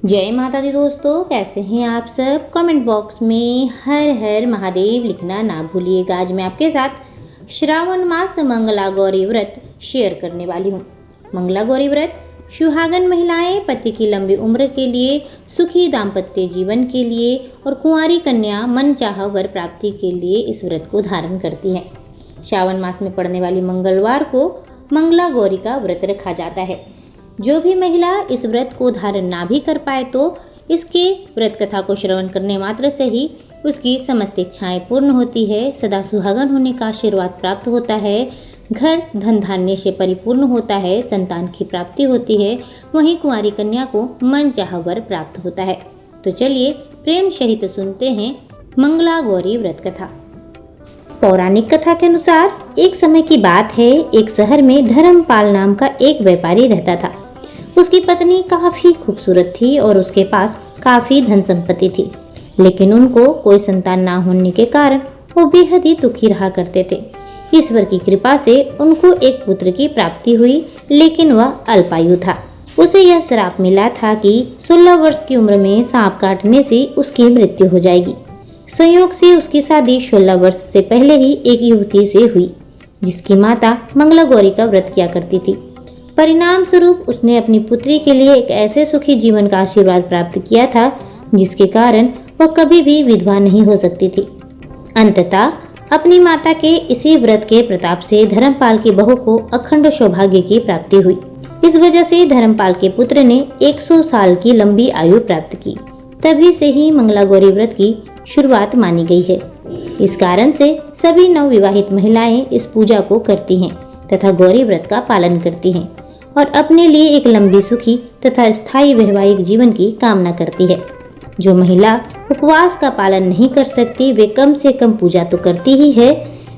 जय माता दी दोस्तों, कैसे हैं आप सब। कमेंट बॉक्स में हर हर महादेव लिखना ना भूलिएगा। आज मैं आपके साथ श्रावण मास मंगला गौरी व्रत शेयर करने वाली हूँ। मंगला गौरी व्रत सुहागन महिलाएं पति की लंबी उम्र के लिए, सुखी दाम्पत्य जीवन के लिए और कुंवारी कन्या मनचाहा वर प्राप्ति के लिए इस व्रत को धारण करती हैं। श्रावण मास में पड़ने वाली मंगलवार को मंगला गौरी का व्रत रखा जाता है। जो भी महिला इस व्रत को धारण ना भी कर पाए तो इसके व्रत कथा को श्रवण करने मात्र से ही उसकी समस्त इच्छाएं पूर्ण होती है, सदा सुहागन होने का आशीर्वाद प्राप्त होता है, घर धन धान्य से परिपूर्ण होता है, संतान की प्राप्ति होती है, वहीं कुंवारी कन्या को मन चाहा वर प्राप्त होता है। तो चलिए प्रेम सहित सुनते हैं मंगला गौरी व्रत कथा। पौराणिक कथा के अनुसार एक समय की बात है, एक शहर में धर्मपाल नाम का एक व्यापारी रहता था। उसकी पत्नी काफी खूबसूरत थी और उसके पास काफी धन संपत्ति थी, लेकिन उनको कोई संतान ना होने के कारण वो बेहद ही दुखी रहा करते थे। ईश्वर की कृपा से उनको एक पुत्र की प्राप्ति हुई, लेकिन वह अल्पायु था। उसे यह श्राप मिला था कि 16 वर्ष की उम्र में सांप काटने से उसकी मृत्यु हो जाएगी। संयोग से उसकी शादी 16 वर्ष से पहले ही एक युवती से हुई, जिसकी माता मंगला गौरी का व्रत किया करती थी। परिणाम स्वरूप उसने अपनी पुत्री के लिए एक ऐसे सुखी जीवन का आशीर्वाद प्राप्त किया था जिसके कारण वह कभी भी विधवा नहीं हो सकती थी। अंततः अपनी माता के इसी व्रत के प्रताप से धर्मपाल की बहू को अखंड सौभाग्य की प्राप्ति हुई। इस वजह से धर्मपाल के पुत्र ने 100 साल की लंबी आयु प्राप्त की। तभी से ही मंगला गौरी व्रत की शुरुआत मानी गई है। इस कारण से सभी नवविवाहित महिलाएं इस पूजा को करती हैं तथा गौरी व्रत का पालन करती हैं और अपने लिए एक लंबी सुखी तथा स्थायी वैवाहिक जीवन की कामना करती है। जो महिला उपवास का पालन नहीं कर सकती वे कम से कम पूजा तो करती ही है।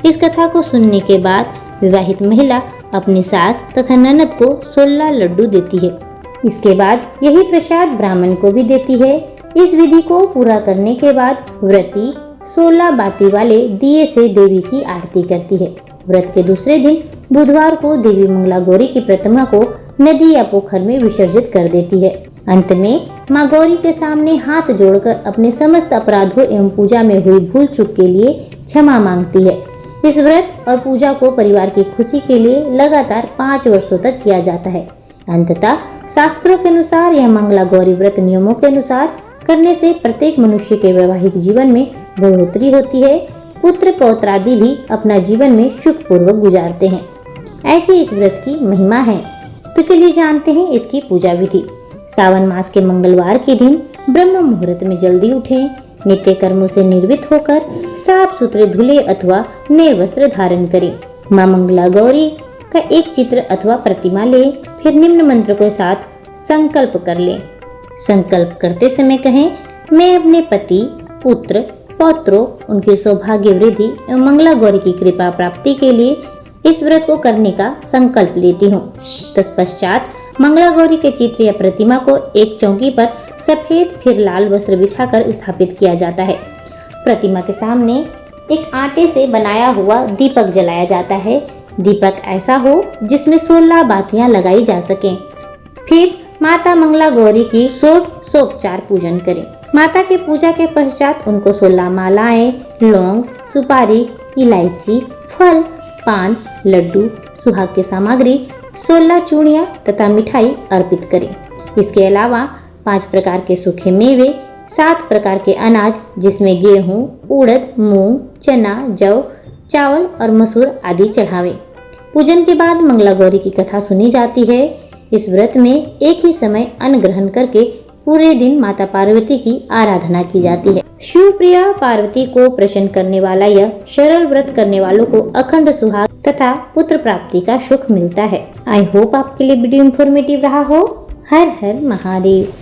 इस कथा को सुनने के बाद विवाहित महिला अपनी सास तथा ननद को 16 लड्डू देती है। इसके बाद यही प्रसाद ब्राह्मण को भी देती है। इस विधि को पूरा करने के बाद व्रती 16 बाती वाले दिए से देवी की आरती करती है। व्रत के दूसरे दिन बुधवार को देवी मंगला गौरी की प्रतिमा को नदी या पोखर में विसर्जित कर देती है। अंत में मां गौरी के सामने हाथ जोड़कर अपने समस्त अपराधों एवं पूजा में हुई भूल चूक के लिए क्षमा मांगती है। इस व्रत और पूजा को परिवार की खुशी के लिए लगातार 5 वर्षों तक किया जाता है। अंततः शास्त्रों के अनुसार यह मंगला गौरी व्रत नियमों के अनुसार करने से प्रत्येक मनुष्य के वैवाहिक जीवन में बढ़ोतरी होती है। पुत्र पौत्र आदि भी अपना जीवन में सुख पूर्वक गुजारते हैं। ऐसी इस व्रत की महिमा है। तो चलिए जानते हैं इसकी पूजा विधि। सावन मास के मंगलवार के दिन ब्रह्म मुहूर्त में जल्दी उठें, नित्य कर्मों से निर्वृत होकर साफ सुथरे धुले अथवा नए वस्त्र धारण करें। मां मंगला गौरी का एक चित्र अथवा प्रतिमा लें, फिर निम्न मंत्र के साथ संकल्प कर लें। संकल्प करते समय कहें, मैं अपने पति, पुत्र, पौत्रों, उनकी सौभाग्य वृद्धि एवं मंगला गौरी की कृपा प्राप्ति के लिए इस व्रत को करने का संकल्प लेती हूँ। तत्पश्चात मंगला गौरी के चित्र या प्रतिमा को एक चौकी पर सफेद फिर लाल वस्त्र बिछाकर स्थापित किया जाता है। प्रतिमा के सामने एक आटे से बनाया हुआ दीपक जलाया जाता है। दीपक ऐसा हो जिसमें 16 बातियां लगाई जा सकें। फिर माता मंगला गौरी की षोडशोपचार पूजन करें। माता के पूजा के पश्चात उनको 16 मालाएं, लौंग, सुपारी, इलायची, फल, पान, लड्डू, सुहाग की सामग्री, 16 चूड़ियां तथा मिठाई अर्पित करें। इसके अलावा 5 प्रकार के सूखे मेवे, 7 प्रकार के अनाज जिसमें गेहूं, उड़द, मूंग, चना, जौ, चावल और मसूर आदि चढ़ावें। पूजन के बाद मंगला गौरी की कथा सुनी जाती है। इस व्रत में एक ही समय अन्न ग्रहण करके पूरे दिन माता पार्वती की आराधना की जाती है। शिव प्रिया पार्वती को प्रसन्न करने वाला यह सरल व्रत करने वालों को अखंड सुहाग तथा पुत्र प्राप्ति का सुख मिलता है। आई होप आपके लिए वीडियो इंफॉर्मेटिव रहा हो। हर हर महादेव।